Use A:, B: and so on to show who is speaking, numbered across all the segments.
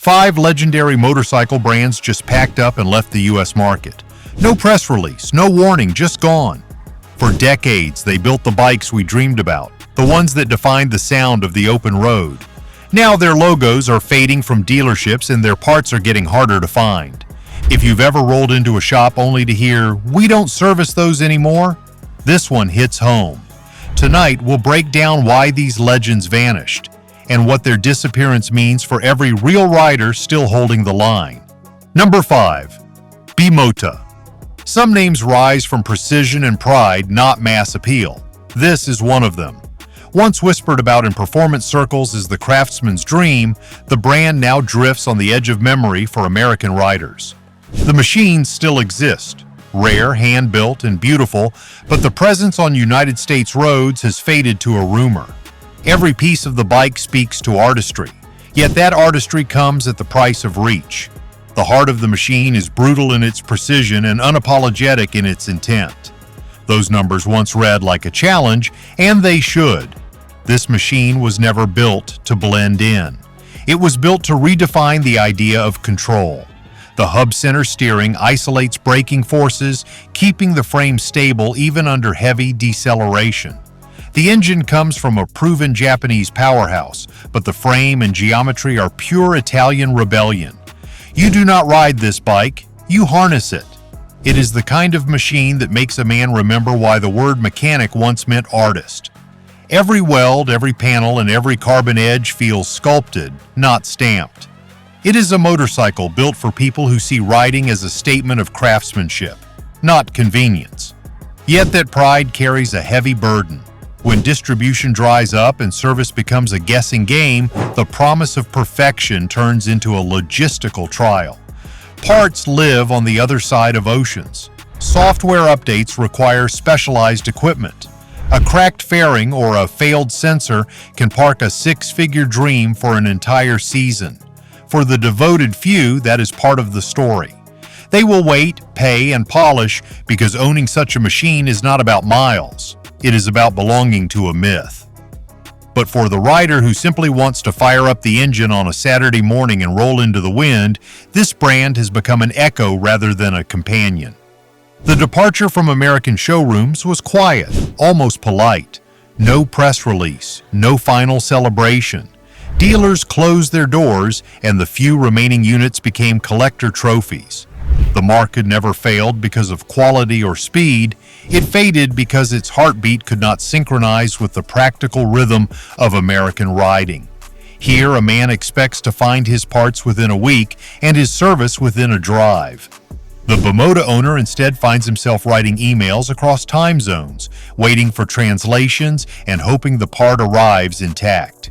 A: 5 legendary motorcycle brands just packed up and left the US market. No press release, no warning, just gone. For decades, they built the bikes we dreamed about, the ones that defined the sound of the open road. Now their logos are fading from dealerships and their parts are getting harder to find. If you've ever rolled into a shop only to hear, "We don't service those anymore," this one hits home. Tonight, we'll break down why these legends vanished and what their disappearance means for every real rider still holding the line. Number 5. Bimota. Some names rise from precision and pride, not mass appeal. This is one of them. Once whispered about in performance circles as the craftsman's dream, the brand now drifts on the edge of memory for American riders. The machines still exist, rare, hand-built, and beautiful, but the presence on United States roads has faded to a rumor. Every piece of the bike speaks to artistry, yet that artistry comes at the price of reach. The heart of the machine is brutal in its precision and unapologetic in its intent. Those numbers once read like a challenge, and they should. This machine was never built to blend in. It was built to redefine the idea of control. The hub center steering isolates braking forces, keeping the frame stable even under heavy deceleration. The engine comes from a proven Japanese powerhouse, but the frame and geometry are pure Italian rebellion. You do not ride this bike, you harness it. It is the kind of machine that makes a man remember why the word mechanic once meant artist. Every weld, every panel, and every carbon edge feels sculpted, not stamped. It is a motorcycle built for people who see riding as a statement of craftsmanship, not convenience. Yet that pride carries a heavy burden. When distribution dries up and service becomes a guessing game, the promise of perfection turns into a logistical trial. Parts live on the other side of oceans. Software updates require specialized equipment. A cracked fairing or a failed sensor can park a 6-figure dream for an entire season. For the devoted few, that is part of the story. They will wait, pay, and polish because owning such a machine is not about miles. It is about belonging to a myth. But for the rider who simply wants to fire up the engine on a Saturday morning and roll into the wind, this brand has become an echo rather than a companion. The departure from American showrooms was quiet, almost polite. No press release, no final celebration. Dealers closed their doors, and the few remaining units became collector trophies. The mark had never failed because of quality or speed. It faded because its heartbeat could not synchronize with the practical rhythm of American riding. Here, a man expects to find his parts within a week and his service within a drive. The Bimota owner instead finds himself writing emails across time zones, waiting for translations and hoping the part arrives intact.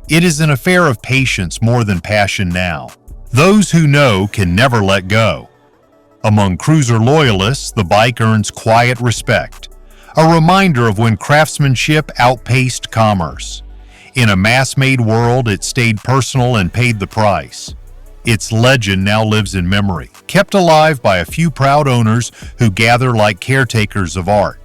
A: It is an affair of patience more than passion now. Those who know can never let go. Among cruiser loyalists, the bike earns quiet respect, a reminder of when craftsmanship outpaced commerce. In a mass-made world, it stayed personal and paid the price. Its legend now lives in memory, kept alive by a few proud owners who gather like caretakers of art.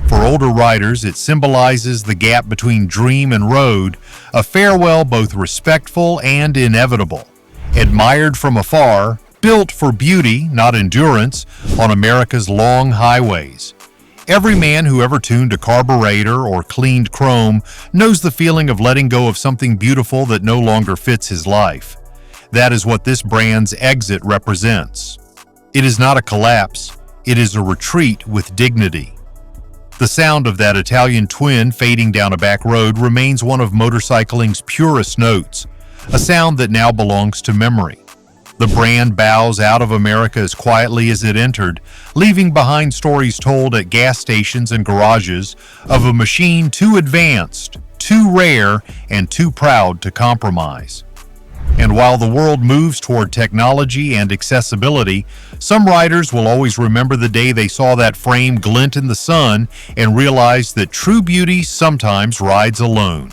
A: For older riders, it symbolizes the gap between dream and road, a farewell both respectful and inevitable. Admired from afar, built for beauty, not endurance, on America's long highways. Every man who ever tuned a carburetor or cleaned chrome knows the feeling of letting go of something beautiful that no longer fits his life. That is what this brand's exit represents. It is not a collapse, it is a retreat with dignity. The sound of that Italian twin fading down a back road remains one of motorcycling's purest notes, a sound that now belongs to memory. The brand bows out of America as quietly as it entered, leaving behind stories told at gas stations and garages of a machine too advanced, too rare, and too proud to compromise. And while the world moves toward technology and accessibility, some riders will always remember the day they saw that frame glint in the sun and realized that true beauty sometimes rides alone.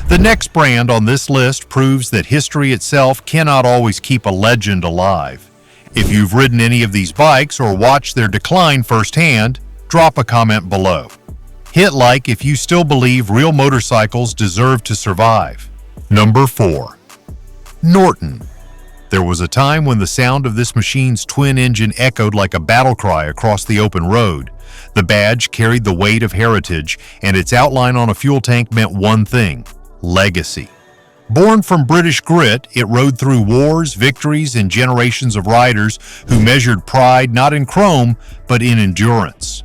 A: The next brand on this list proves that history itself cannot always keep a legend alive. If you've ridden any of these bikes or watched their decline firsthand, drop a comment below. Hit like if you still believe real motorcycles deserve to survive. Number 4. Norton. There was a time when the sound of this machine's twin engine echoed like a battle cry across the open road. The badge carried the weight of heritage, and its outline on a fuel tank meant one thing: legacy. Born from British grit, it rode through wars, victories, and generations of riders who measured pride not in chrome, but in endurance.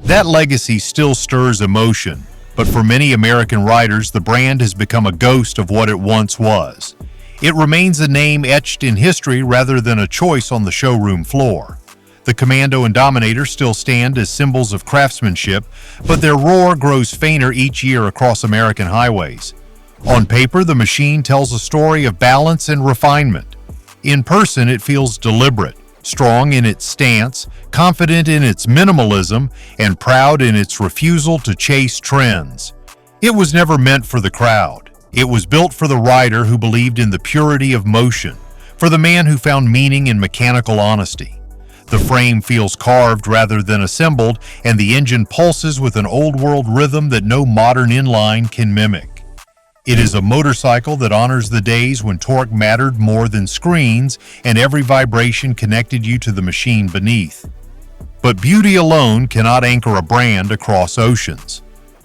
A: That legacy still stirs emotion, but for many American riders, the brand has become a ghost of what it once was. It remains a name etched in history rather than a choice on the showroom floor. The Commando and Dominator still stand as symbols of craftsmanship, but their roar grows fainter each year across American highways. On paper, the machine tells a story of balance and refinement. In person, it feels deliberate, strong in its stance, confident in its minimalism, and proud in its refusal to chase trends. It was never meant for the crowd. It was built for the rider who believed in the purity of motion, for the man who found meaning in mechanical honesty. The frame feels carved rather than assembled, and the engine pulses with an old-world rhythm that no modern inline can mimic. It is a motorcycle that honors the days when torque mattered more than screens and every vibration connected you to the machine beneath. But beauty alone cannot anchor a brand across oceans.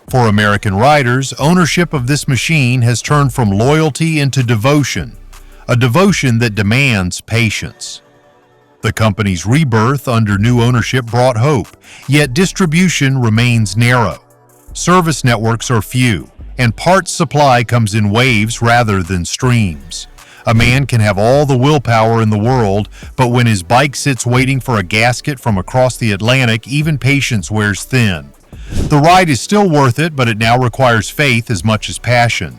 A: For American riders, ownership of this machine has turned from loyalty into devotion, a devotion that demands patience. The company's rebirth under new ownership brought hope, yet distribution remains narrow. Service networks are few, and parts supply comes in waves rather than streams. A man can have all the willpower in the world, but when his bike sits waiting for a gasket from across the Atlantic, even patience wears thin. The ride is still worth it, but it now requires faith as much as passion.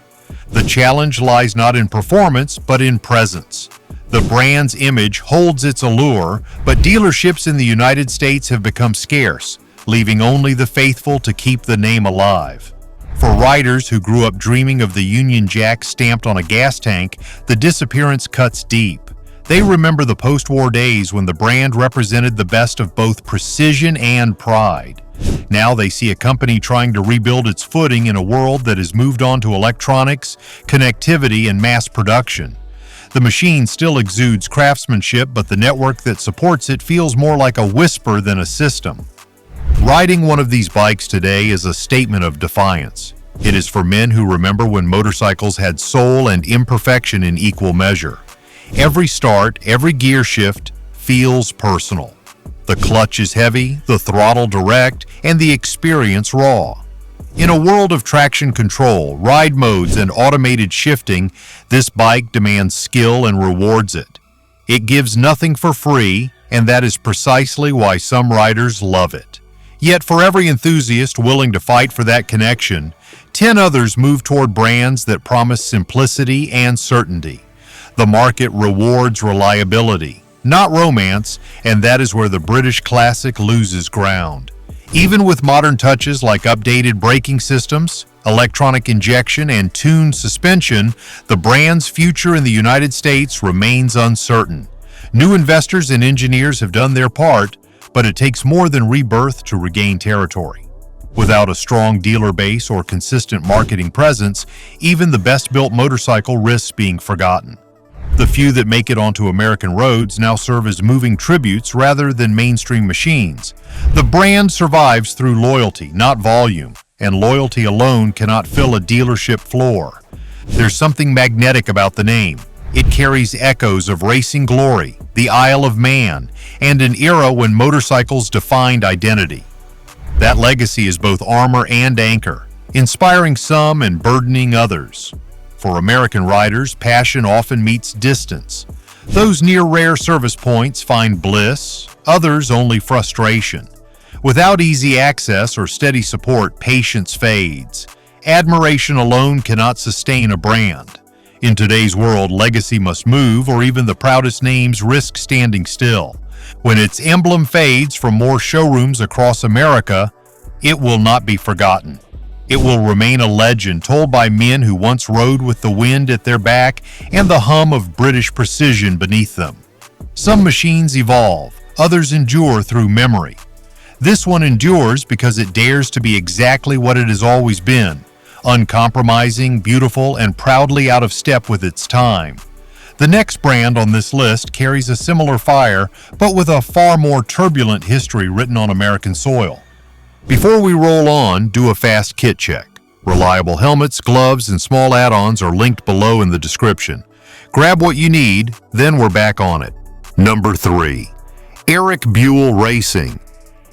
A: The challenge lies not in performance, but in presence. The brand's image holds its allure, but dealerships in the United States have become scarce, leaving only the faithful to keep the name alive. For riders who grew up dreaming of the Union Jack stamped on a gas tank, the disappearance cuts deep. They remember the post-war days when the brand represented the best of both precision and pride. Now they see a company trying to rebuild its footing in a world that has moved on to electronics, connectivity, and mass production. The machine still exudes craftsmanship, but the network that supports it feels more like a whisper than a system. Riding one of these bikes today is a statement of defiance. It is for men who remember when motorcycles had soul and imperfection in equal measure. Every start, every gear shift feels personal. The clutch is heavy, the throttle direct, and the experience raw. In a world of traction control, ride modes, and automated shifting, this bike demands skill and rewards it. It gives nothing for free, and that is precisely why some riders love it. Yet for every enthusiast willing to fight for that connection, 10 others move toward brands that promise simplicity and certainty. The market rewards reliability, not romance, and that is where the British classic loses ground. Even with modern touches like updated braking systems, electronic injection, and tuned suspension, the brand's future in the United States remains uncertain. New investors and engineers have done their part, but it takes more than rebirth to regain territory. Without a strong dealer base or consistent marketing presence, even the best-built motorcycle risks being forgotten. The few that make it onto American roads now serve as moving tributes rather than mainstream machines. The brand survives through loyalty, not volume, and loyalty alone cannot fill a dealership floor. There's something magnetic about the name. It carries echoes of racing glory, the Isle of Man, and an era when motorcycles defined identity. That legacy is both armor and anchor, inspiring some and burdening others. For American riders, passion often meets distance. Those near rare service points find bliss, others only frustration. Without easy access or steady support, patience fades. Admiration alone cannot sustain a brand. In today's world, legacy must move, or even the proudest names risk standing still. When its emblem fades from more showrooms across America, it will not be forgotten. It will remain a legend told by men who once rode with the wind at their back and the hum of British precision beneath them. Some machines evolve, others endure through memory. This one endures because it dares to be exactly what it has always been, uncompromising, beautiful, and proudly out of step with its time. The next brand on this list carries a similar fire, but with a far more turbulent history written on American soil. Before we roll on, do a fast kit check. Reliable helmets, gloves, and small add-ons are linked below in the description. Grab what you need, then we're back on it. Number 3. Buell Racing.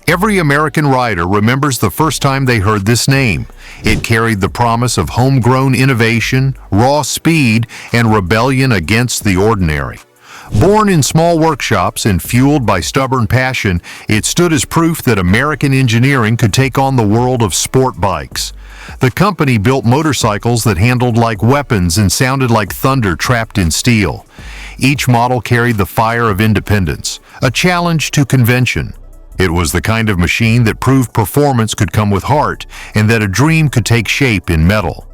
A: Every American rider remembers the first time they heard this name. It carried the promise of homegrown innovation, raw speed, and rebellion against the ordinary. Born in small workshops and fueled by stubborn passion, it stood as proof that American engineering could take on the world of sport bikes. The company built motorcycles that handled like weapons and sounded like thunder trapped in steel. Each model carried the fire of independence, a challenge to convention. It was the kind of machine that proved performance could come with heart and that a dream could take shape in metal.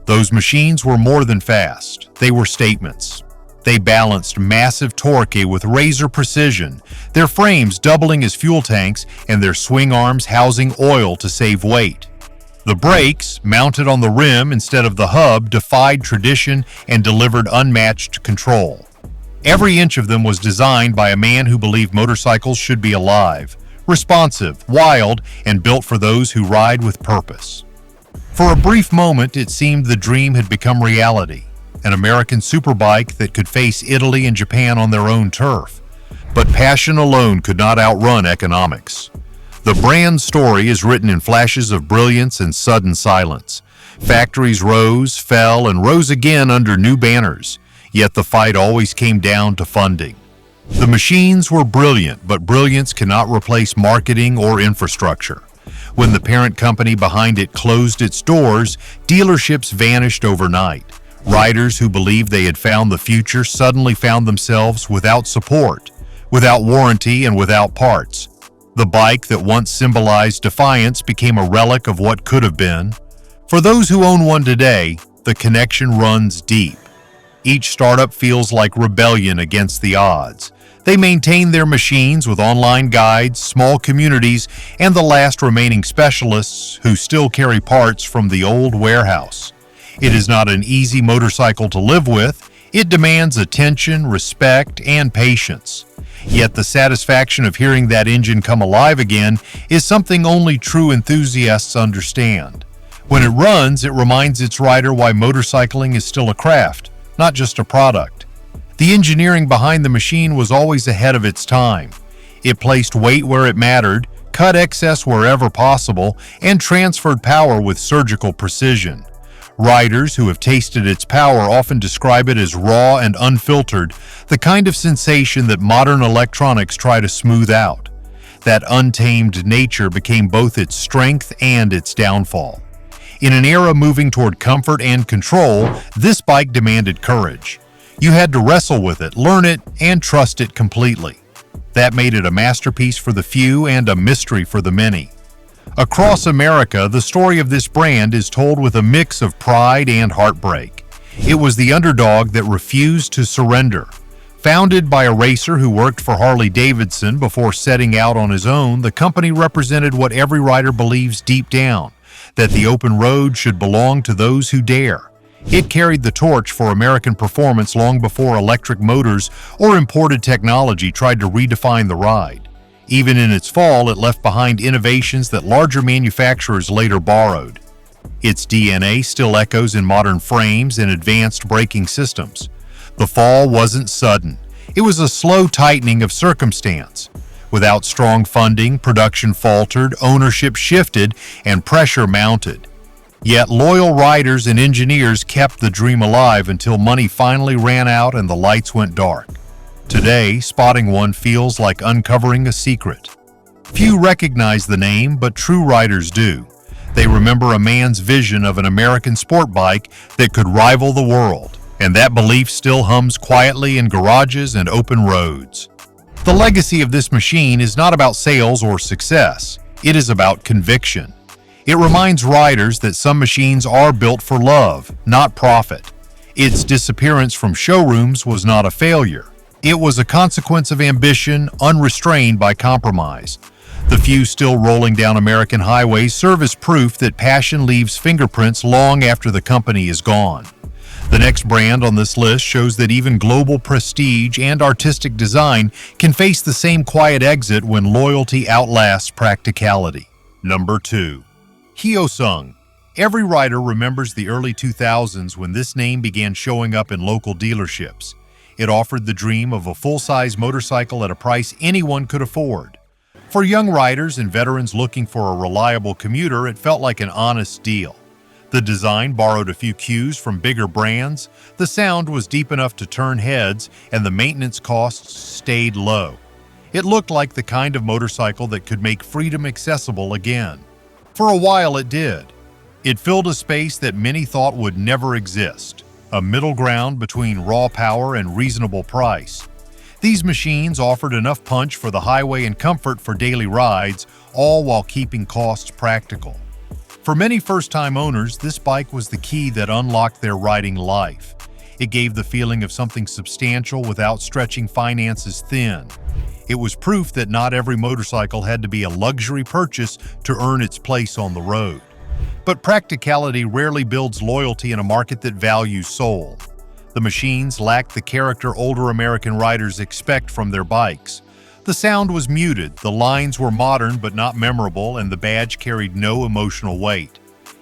A: Those machines were more than fast. They were statements. They balanced massive torque with razor precision, their frames doubling as fuel tanks and their swing arms housing oil to save weight. The brakes, mounted on the rim instead of the hub, defied tradition and delivered unmatched control. Every inch of them was designed by a man who believed motorcycles should be alive, responsive, wild, and built for those who ride with purpose. For a brief moment, it seemed the dream had become reality, an American superbike that could face Italy and Japan on their own turf. But passion alone could not outrun economics. The brand story is written in flashes of brilliance and sudden silence. Factories rose, fell, and rose again under new banners. Yet the fight always came down to funding. The machines were brilliant, but brilliance cannot replace marketing or infrastructure. When the parent company behind it closed its doors, dealerships vanished overnight. Riders who believed they had found the future suddenly found themselves without support, without warranty, and without parts. The bike that once symbolized defiance became a relic of what could have been. For those who own one today, the connection runs deep. Each startup feels like rebellion against the odds. They maintain their machines with online guides, small communities, and the last remaining specialists who still carry parts from the old warehouse. It is not an easy motorcycle to live with. It demands attention, respect, and patience. Yet the satisfaction of hearing that engine come alive again is something only true enthusiasts understand. When it runs, it reminds its rider why motorcycling is still a craft, not just a product. The engineering behind the machine was always ahead of its time. It placed weight where it mattered, cut excess wherever possible, and transferred power with surgical precision. Riders who have tasted its power often describe it as raw and unfiltered, the kind of sensation that modern electronics try to smooth out. That untamed nature became both its strength and its downfall. In an era moving toward comfort and control, this bike demanded courage. You had to wrestle with it, learn it, and trust it completely. That made it a masterpiece for the few and a mystery for the many. Across America, the story of this brand is told with a mix of pride and heartbreak. It was the underdog that refused to surrender. Founded by a racer who worked for Harley-Davidson before setting out on his own, the company represented what every rider believes deep down, that the open road should belong to those who dare. It carried the torch for American performance long before electric motors or imported technology tried to redefine the ride. Even in its fall, it left behind innovations that larger manufacturers later borrowed. Its DNA still echoes in modern frames and advanced braking systems. The fall wasn't sudden. It was a slow tightening of circumstance. Without strong funding, production faltered, ownership shifted, and pressure mounted. Yet loyal riders and engineers kept the dream alive until money finally ran out and the lights went dark. Today, spotting one feels like uncovering a secret. Few recognize the name, but true riders do. They remember a man's vision of an American sport bike that could rival the world, and that belief still hums quietly in garages and open roads. The legacy of this machine is not about sales or success. It is about conviction. It reminds riders that some machines are built for love, not profit. Its disappearance from showrooms was not a failure. It was a consequence of ambition, unrestrained by compromise. The few still rolling down American highways serve as proof that passion leaves fingerprints long after the company is gone. The next brand on this list shows that even global prestige and artistic design can face the same quiet exit when loyalty outlasts practicality. Number 2. Hyosung. Every rider remembers the early 2000s when this name began showing up in local dealerships. It offered the dream of a full-size motorcycle at a price anyone could afford. For young riders and veterans looking for a reliable commuter, it felt like an honest deal. The design borrowed a few cues from bigger brands, the sound was deep enough to turn heads, and the maintenance costs stayed low. It looked like the kind of motorcycle that could make freedom accessible again. For a while it did. It filled a space that many thought would never exist, a middle ground between raw power and reasonable price. These machines offered enough punch for the highway and comfort for daily rides, all while keeping costs practical. For many first-time owners, this bike was the key that unlocked their riding life. It gave the feeling of something substantial without stretching finances thin. It was proof that not every motorcycle had to be a luxury purchase to earn its place on the road. But practicality rarely builds loyalty in a market that values soul. The machines lacked the character older American riders expect from their bikes. The sound was muted, the lines were modern but not memorable, and the badge carried no emotional weight.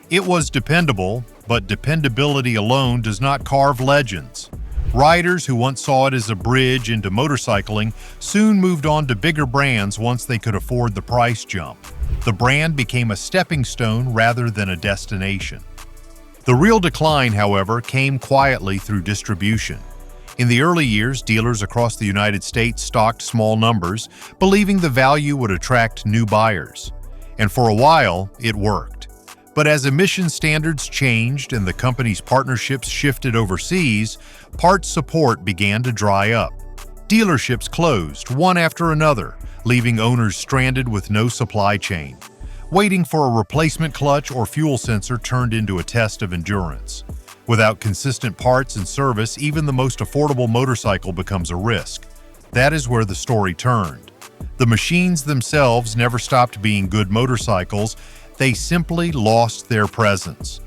A: It was dependable, but dependability alone does not carve legends. Riders who once saw it as a bridge into motorcycling soon moved on to bigger brands once they could afford the price jump. The brand became a stepping stone rather than a destination. The real decline, however, came quietly through distribution. In the early years, dealers across the United States stocked small numbers, believing the value would attract new buyers. And for a while, it worked. But as emission standards changed and the company's partnerships shifted overseas, parts support began to dry up. Dealerships closed, one after another, leaving owners stranded with no supply chain. Waiting for a replacement clutch or fuel sensor turned into a test of endurance. Without consistent parts and service, even the most affordable motorcycle becomes a risk. That is where the story turned. The machines themselves never stopped being good motorcycles, they simply lost their presence.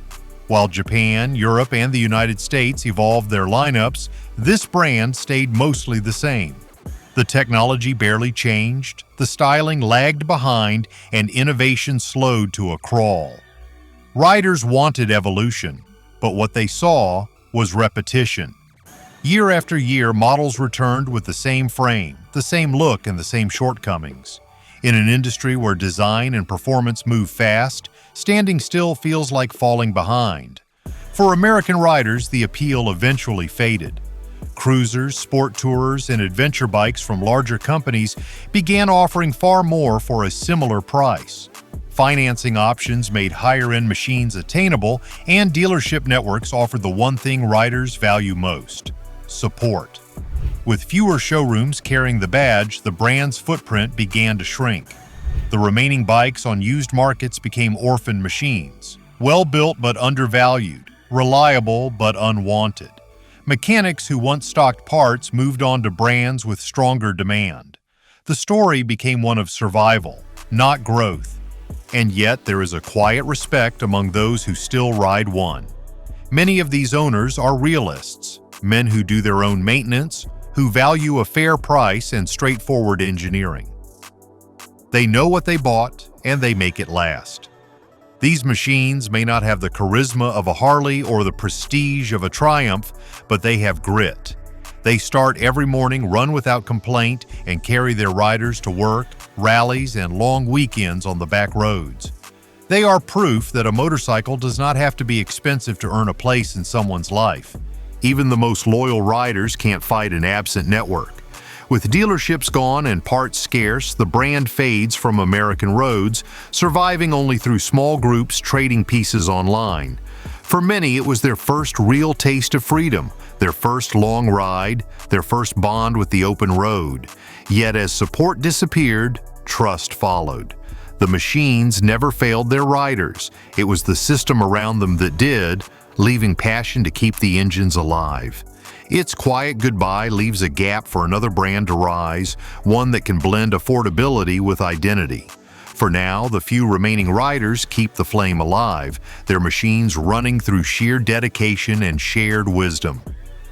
A: While Japan, Europe, and the United States evolved their lineups, this brand stayed mostly the same. The technology barely changed, the styling lagged behind, and innovation slowed to a crawl. Riders wanted evolution, but what they saw was repetition. Year after year, models returned with the same frame, the same look, and the same shortcomings. In an industry where design and performance move fast, standing still feels like falling behind. For American riders, the appeal eventually faded. Cruisers, sport tourers, and adventure bikes from larger companies began offering far more for a similar price. Financing options made higher-end machines attainable, and dealership networks offered the one thing riders value most: support. With fewer showrooms carrying the badge, the brand's footprint began to shrink. The remaining bikes on used markets became orphan machines, well-built but undervalued, reliable but unwanted. Mechanics who once stocked parts moved on to brands with stronger demand. The story became one of survival, not growth. And yet there is a quiet respect among those who still ride one. Many of these owners are realists, men who do their own maintenance, who value a fair price and straightforward engineering. They know what they bought, and they make it last. These machines may not have the charisma of a Harley or the prestige of a Triumph, but they have grit. They start every morning, run without complaint, and carry their riders to work, rallies, and long weekends on the back roads. They are proof that a motorcycle does not have to be expensive to earn a place in someone's life. Even the most loyal riders can't fight an absent network. With dealerships gone and parts scarce, the brand fades from American roads, surviving only through small groups trading pieces online. For many, it was their first real taste of freedom, their first long ride, their first bond with the open road. Yet as support disappeared, trust followed. The machines never failed their riders. It was the system around them that did, leaving passion to keep the engines alive. Its quiet goodbye leaves a gap for another brand to rise, one that can blend affordability with identity. For now, the few remaining riders keep the flame alive, their machines running through sheer dedication and shared wisdom.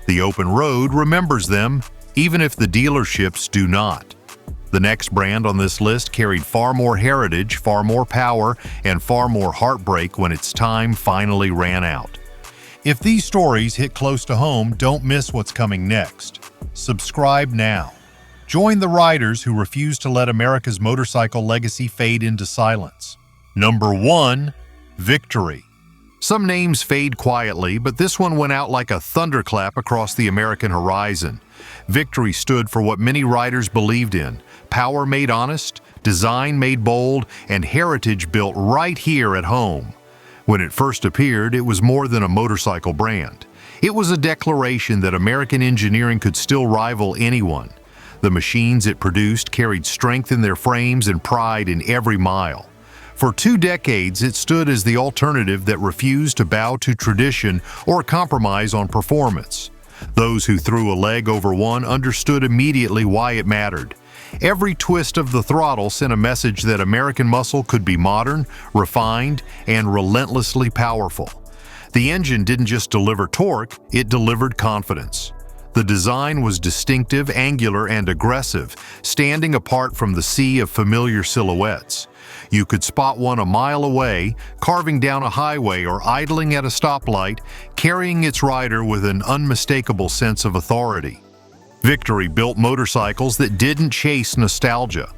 A: The open road remembers them, even if the dealerships do not. The next brand on this list carried far more heritage, far more power, and far more heartbreak when its time finally ran out. If these stories hit close to home, don't miss what's coming next. Subscribe now. Join the riders who refuse to let America's motorcycle legacy fade into silence. Number 1. Victory. Some names fade quietly, but this one went out like a thunderclap across the American horizon. Victory stood for what many riders believed in: power made honest, design made bold, and heritage built right here at home. When it first appeared, it was more than a motorcycle brand. It was a declaration that American engineering could still rival anyone. The machines it produced carried strength in their frames and pride in every mile. For 2 decades, it stood as the alternative that refused to bow to tradition or compromise on performance. Those who threw a leg over one understood immediately why it mattered. Every twist of the throttle sent a message that American muscle could be modern, refined, and relentlessly powerful. The engine didn't just deliver torque, it delivered confidence. The design was distinctive, angular, and aggressive, standing apart from the sea of familiar silhouettes. You could spot one a mile away, carving down a highway or idling at a stoplight, carrying its rider with an unmistakable sense of authority. Victory built motorcycles that didn't chase nostalgia.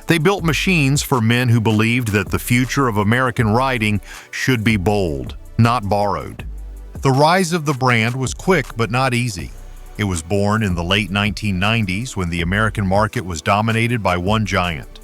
A: They built machines for men who believed that the future of American riding should be bold, not borrowed. The rise of the brand was quick but not easy. It was born in the late 1990s when the American market was dominated by one giant.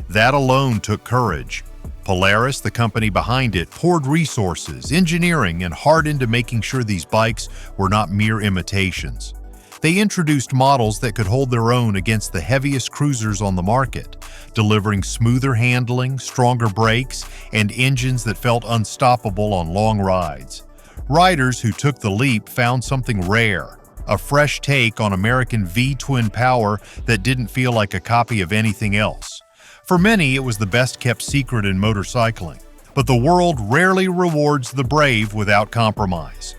A: That alone took courage. Polaris, the company behind it, poured resources, engineering, and heart into making sure these bikes were not mere imitations. They introduced models that could hold their own against the heaviest cruisers on the market, delivering smoother handling, stronger brakes, and engines that felt unstoppable on long rides. Riders who took the leap found something rare, a fresh take on American V-twin power that didn't feel like a copy of anything else. For many, it was the best-kept secret in motorcycling, but the world rarely rewards the brave without compromise.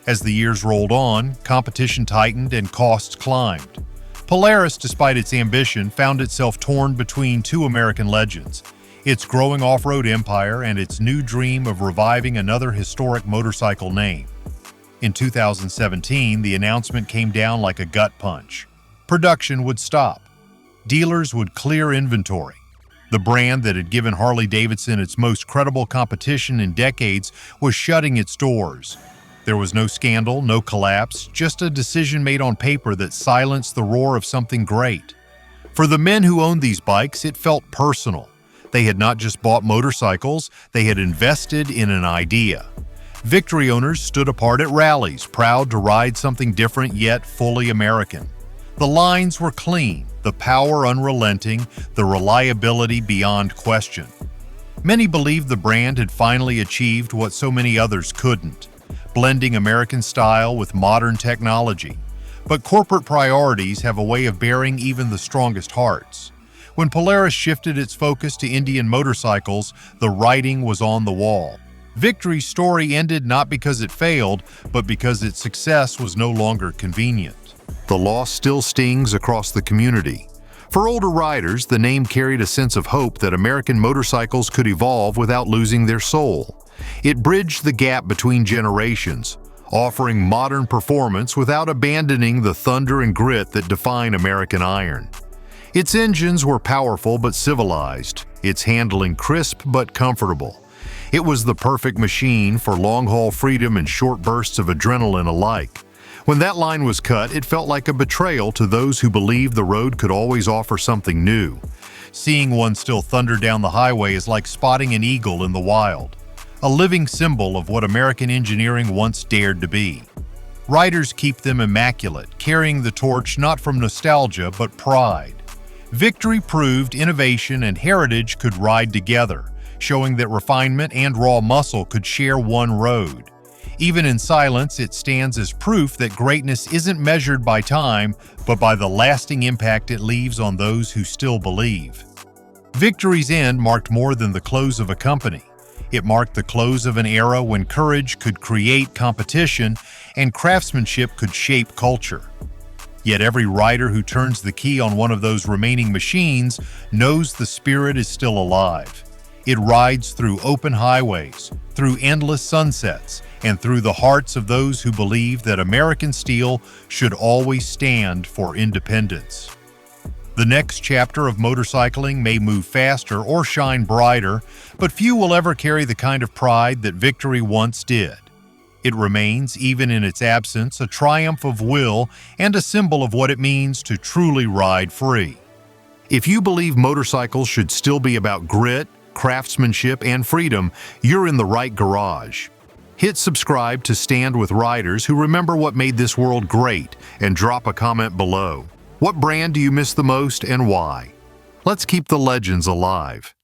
A: As the years rolled on, competition tightened and costs climbed. Polaris, despite its ambition, found itself torn between 2 American legends: its growing off-road empire and its new dream of reviving another historic motorcycle name. In 2017, the announcement came down like a gut punch. Production would stop. Dealers would clear inventory. The brand that had given Harley-Davidson its most credible competition in decades was shutting its doors. There was no scandal, no collapse, just a decision made on paper that silenced the roar of something great. For the men who owned these bikes, it felt personal. They had not just bought motorcycles, they had invested in an idea. Victory owners stood apart at rallies, proud to ride something different yet fully American. The lines were clean, the power unrelenting, the reliability beyond question. Many believed the brand had finally achieved what so many others couldn't, blending American style with modern technology. But corporate priorities have a way of bearing even the strongest hearts. When Polaris shifted its focus to Indian motorcycles, the writing was on the wall. Victory's story ended not because it failed, but because its success was no longer convenient. The loss still stings across the community. For older riders, the name carried a sense of hope that American motorcycles could evolve without losing their soul. It bridged the gap between generations, offering modern performance without abandoning the thunder and grit that define American iron. Its engines were powerful but civilized, its handling crisp but comfortable. It was the perfect machine for long-haul freedom and short bursts of adrenaline alike. When that line was cut, it felt like a betrayal to those who believed the road could always offer something new. Seeing one still thunder down the highway is like spotting an eagle in the wild, a living symbol of what American engineering once dared to be. Riders keep them immaculate, carrying the torch not from nostalgia but pride. Victory proved innovation and heritage could ride together, showing that refinement and raw muscle could share one road. Even in silence, it stands as proof that greatness isn't measured by time, but by the lasting impact it leaves on those who still believe. Victory's end marked more than the close of a company. It marked the close of an era when courage could create competition and craftsmanship could shape culture. Yet every rider who turns the key on one of those remaining machines knows the spirit is still alive. It rides through open highways, through endless sunsets, and through the hearts of those who believe that American steel should always stand for independence. The next chapter of motorcycling may move faster or shine brighter, but few will ever carry the kind of pride that Victory once did. It remains, even in its absence, a triumph of will and a symbol of what it means to truly ride free. If you believe motorcycles should still be about grit, craftsmanship, and freedom, you're in the right garage. Hit subscribe to stand with riders who remember what made this world great, and drop a comment below. What brand do you miss the most and why? Let's keep the legends alive.